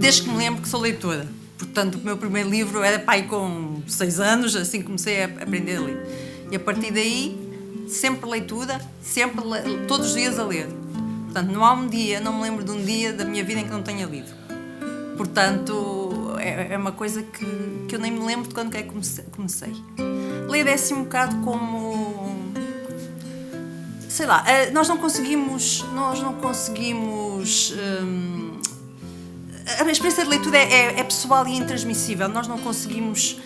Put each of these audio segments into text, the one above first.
desde que me lembro que sou leitora. Portanto, o meu primeiro livro era pai com 6 anos, assim comecei a aprender a ler. E a partir daí, sempre leitura, todos os dias a ler. Portanto, não há um dia, não me lembro de um dia da minha vida em que não tenha lido. Portanto, é uma coisa que eu nem me lembro de quando é que comecei. Ler é assim um bocado como... sei lá, nós não conseguimos a experiência de leitura é pessoal e intransmissível. Nós não conseguimos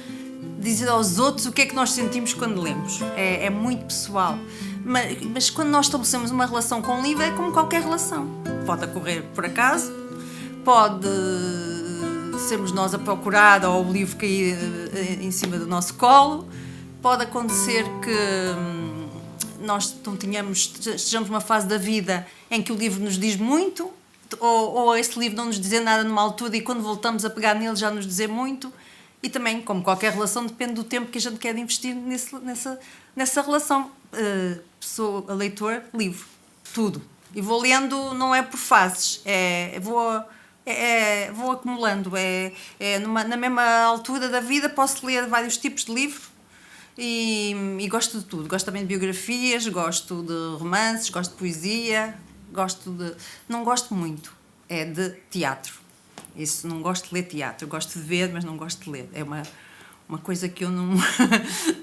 dizer aos outros o que é que nós sentimos quando lemos. É muito pessoal. Mas quando nós estabelecemos uma relação com o livro, é como qualquer relação. Pode ocorrer por acaso, pode sermos nós a procurar ou o livro cair em cima do nosso colo, pode acontecer que nós estejamos numa fase da vida em que o livro nos diz muito, ou esse livro não nos dizer nada numa altura e quando voltamos a pegar nele já nos dizer muito. E também, como qualquer relação, depende do tempo que a gente quer investir nessa relação. Sou a leitor, livro, tudo. E vou lendo, não é por fases, vou acumulando. Na mesma altura da vida posso ler vários tipos de livro e gosto de tudo. Gosto também de biografias, gosto de romances, gosto de poesia, não gosto muito, de teatro. Isso, não gosto de ler teatro, gosto de ver, mas não gosto de ler. É uma coisa que eu não,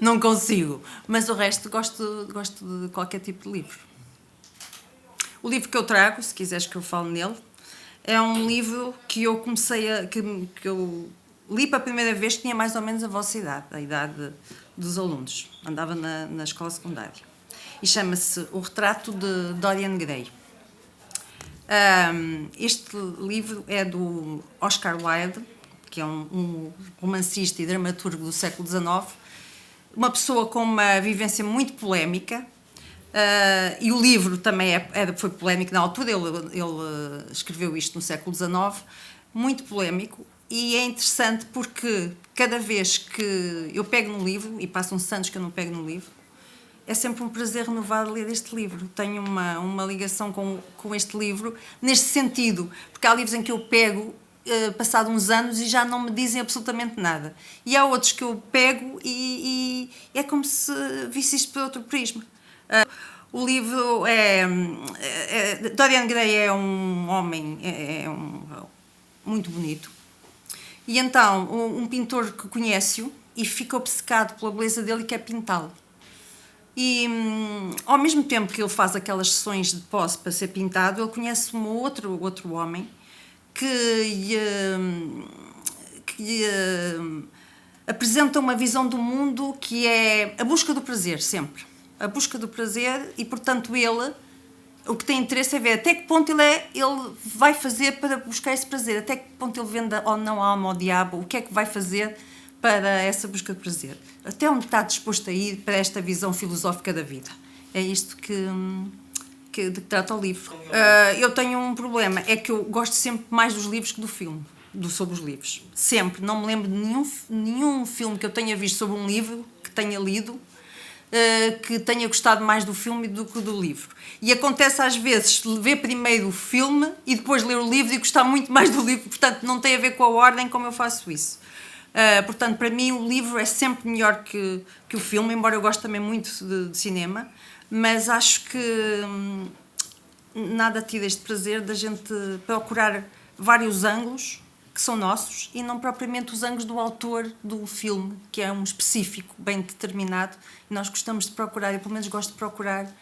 não consigo. Mas o resto gosto de qualquer tipo de livro. O livro que eu trago, se quiseres que eu fale nele, é um livro que eu que eu li para a primeira vez, que tinha mais ou menos a vossa idade, a idade dos alunos. Andava na escola secundária. E chama-se O Retrato de Dorian Gray. Este livro é do Oscar Wilde, que é um romancista e dramaturgo do século XIX, uma pessoa com uma vivência muito polémica, e o livro também foi polémico na altura, ele escreveu isto no século XIX, muito polémico, e é interessante porque cada vez que eu pego no livro, e passam anos que eu não pego no livro, é sempre um prazer renovado ler este livro. Tenho uma ligação com este livro, neste sentido, porque há livros em que eu pego, passado uns anos, e já não me dizem absolutamente nada. E há outros que eu pego e é como se visse isto por outro prisma. O livro Dorian Gray é um homem muito bonito. E então, um pintor que conhece-o e fica obcecado pela beleza dele e quer pintá-lo. E ao mesmo tempo que ele faz aquelas sessões de posse para ser pintado, ele conhece outro homem que lhe apresenta uma visão do mundo que é a busca do prazer, sempre. A busca do prazer, e portanto ele, o que tem interesse é ver até que ponto ele vai fazer para buscar esse prazer, até que ponto ele vende ou não a alma ao diabo, o que é que vai fazer para essa busca de prazer, até onde está disposto a ir para esta visão filosófica da vida. É isto de que trata o livro. Eu tenho um problema, é que eu gosto sempre mais dos livros que do filme, sobre os livros. Sempre. Não me lembro de nenhum filme que eu tenha visto sobre um livro, que tenha lido, que tenha gostado mais do filme do que do livro. E acontece às vezes ver primeiro o filme e depois ler o livro e gostar muito mais do livro, portanto não tem a ver com a ordem como eu faço isso. Portanto, para mim o livro é sempre melhor que o filme, embora eu goste também muito de cinema, mas acho que nada tira este prazer da gente procurar vários ângulos que são nossos e não propriamente os ângulos do autor do filme, que é um específico, bem determinado, e nós gostamos de procurar, eu pelo menos gosto de procurar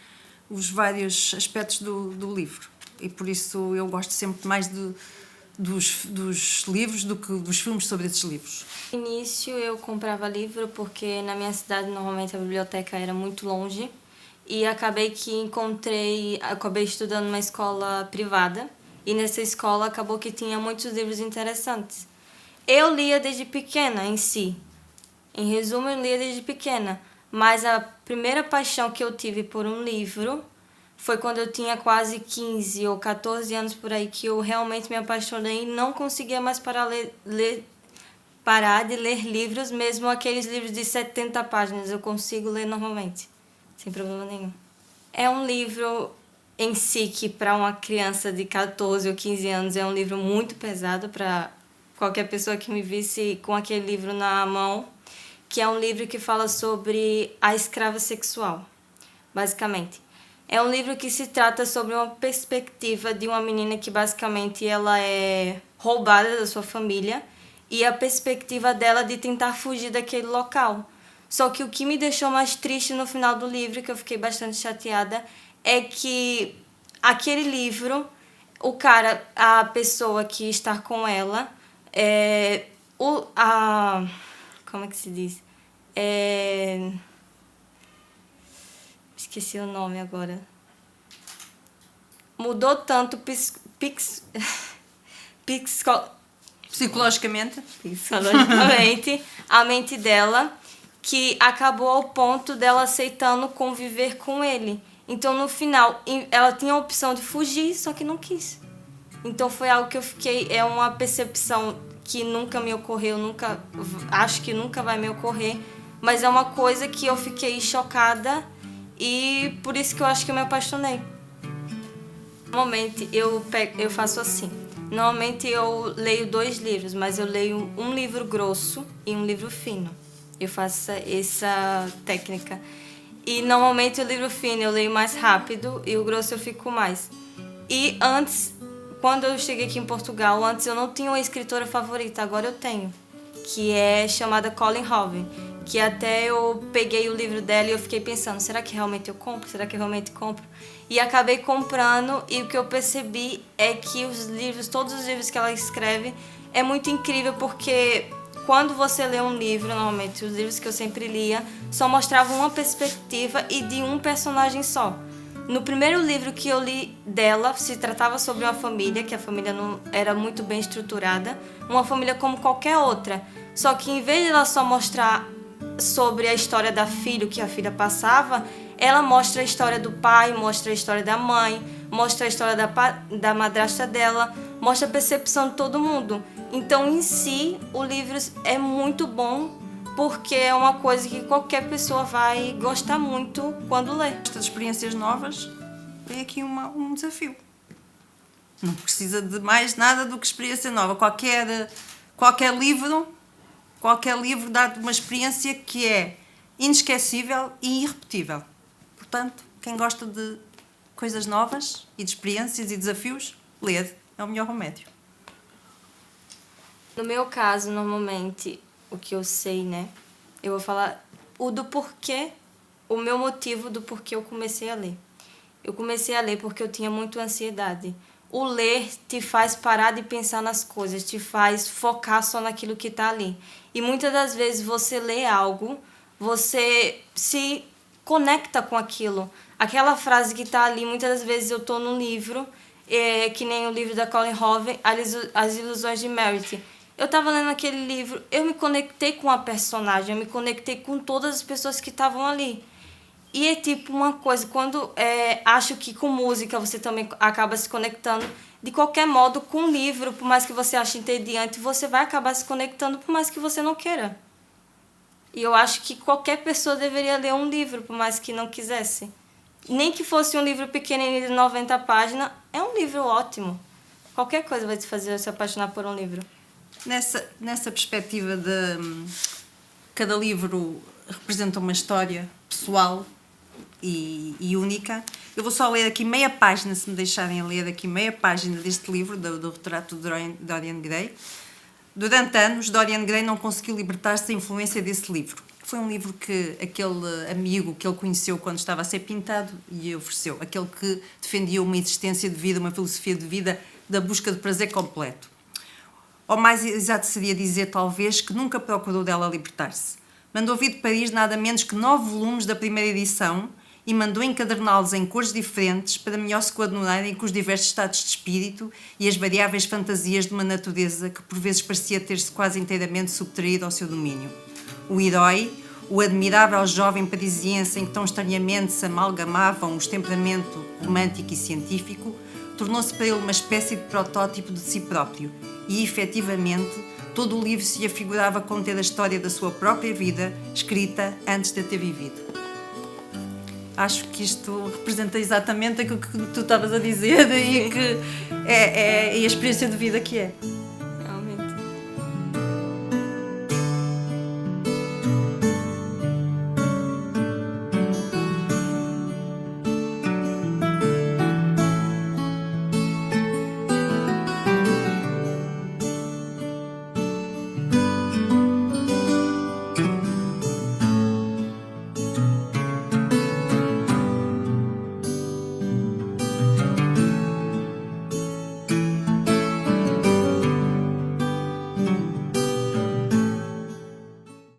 os vários aspectos do livro, e por isso eu gosto sempre mais dos livros do que dos filmes sobre esses livros. No início eu comprava livro porque na minha cidade normalmente a biblioteca era muito longe e acabei estudando numa escola privada e nessa escola acabou que tinha muitos livros interessantes. Eu lia desde pequena em si. Em resumo, eu lia desde pequena, mas a primeira paixão que eu tive por um livro foi quando eu tinha quase 15 ou 14 anos por aí, que eu realmente me apaixonei e não conseguia mais parar de ler livros, mesmo aqueles livros de 70 páginas, eu consigo ler normalmente, sem problema nenhum. É um livro em si que para uma criança de 14 ou 15 anos é um livro muito pesado para qualquer pessoa que me visse com aquele livro na mão, que é um livro que fala sobre a escrava sexual, basicamente. É um livro que se trata sobre uma perspectiva de uma menina que basicamente ela é roubada da sua família e a perspectiva dela de tentar fugir daquele local. Só que o que me deixou mais triste no final do livro, que eu fiquei bastante chateada, é que aquele livro, o cara, a pessoa que está com ela, como é que se diz? Esqueci o nome agora. Mudou tanto Psicologicamente a mente dela, que acabou ao ponto dela aceitando conviver com ele. Então, no final, ela tinha a opção de fugir, só que não quis. Então, foi algo que eu fiquei... É uma percepção que nunca me ocorreu, acho que nunca vai me ocorrer, mas é uma coisa que eu fiquei chocada e por isso que eu acho que eu me apaixonei. Normalmente, eu faço assim. Normalmente, eu leio 2 livros, mas eu leio um livro grosso e um livro fino. Eu faço essa técnica. E normalmente o livro fino eu leio mais rápido e o grosso eu fico mais. E antes, quando eu cheguei aqui em Portugal, antes eu não tinha uma escritora favorita, agora eu tenho. Que é chamada Colleen Hove. Que até eu peguei o livro dela e eu fiquei pensando, será que realmente eu compro? Será que eu realmente compro? E acabei comprando e o que eu percebi é que todos os livros que ela escreve é muito incrível porque... Quando você lê um livro, normalmente os livros que eu sempre lia, só mostravam uma perspectiva e de um personagem só. No primeiro livro que eu li dela, se tratava sobre uma família, que a família não era muito bem estruturada, uma família como qualquer outra. Só que em vez de ela só mostrar sobre a história da filha, o que a filha passava, ela mostra a história do pai, mostra a história da mãe, mostra a história da madrasta dela, mostra a percepção de todo mundo. Então, em si, o livro é muito bom porque é uma coisa que qualquer pessoa vai gostar muito quando lê. Estas experiências novas, é aqui um desafio. Não precisa de mais nada do que experiência nova. Qualquer livro dá-te uma experiência que é inesquecível e irrepetível. Portanto, quem gosta de coisas novas e de experiências e desafios, lê. É o melhor remédio. No meu caso, normalmente, o que eu sei, né? Eu vou falar o meu motivo do porquê eu comecei a ler. Eu comecei a ler porque eu tinha muita ansiedade. O ler te faz parar de pensar nas coisas, te faz focar só naquilo que está ali. E muitas das vezes você lê algo, você se conecta com aquilo. Aquela frase que está ali, muitas das vezes eu estou num livro, que nem o livro da Colleen Hove, As Ilusões de Merit. Eu estava lendo aquele livro, eu me conectei com a personagem, eu me conectei com todas as pessoas que estavam ali. E é tipo uma coisa, quando acho que com música você também acaba se conectando, de qualquer modo, com livro, por mais que você ache entediante, você vai acabar se conectando por mais que você não queira. E eu acho que qualquer pessoa deveria ler um livro, por mais que não quisesse. Nem que fosse um livro pequenininho de 90 páginas, é um livro ótimo. Qualquer coisa vai te fazer se apaixonar por um livro. Nessa perspectiva de cada livro representa uma história pessoal e única, eu vou só ler aqui meia página, se me deixarem ler aqui meia página deste livro, do retrato de Dorian Gray. Durante anos, Dorian Gray não conseguiu libertar-se da influência desse livro. Foi um livro que aquele amigo que ele conheceu quando estava a ser pintado lhe ofereceu. Aquele que defendia uma existência de vida, uma filosofia de vida da busca de prazer completo. Ou mais exato seria dizer, talvez, que nunca procurou dela libertar-se. Mandou vir de Paris nada menos que 9 volumes da primeira edição e mandou encaderná-los em cores diferentes para melhor se coadunarem com os diversos estados de espírito e as variáveis fantasias de uma natureza que por vezes parecia ter-se quase inteiramente subtraído ao seu domínio. O herói, o admirável jovem parisiense em que tão estranhamente se amalgamavam os temperamento romântico e científico, tornou-se para ele uma espécie de protótipo de si próprio e, efetivamente, todo o livro se afigurava conter a história da sua própria vida, escrita antes de a ter vivido. Acho que isto representa exatamente aquilo que tu estavas a dizer e que é a experiência de vida que é.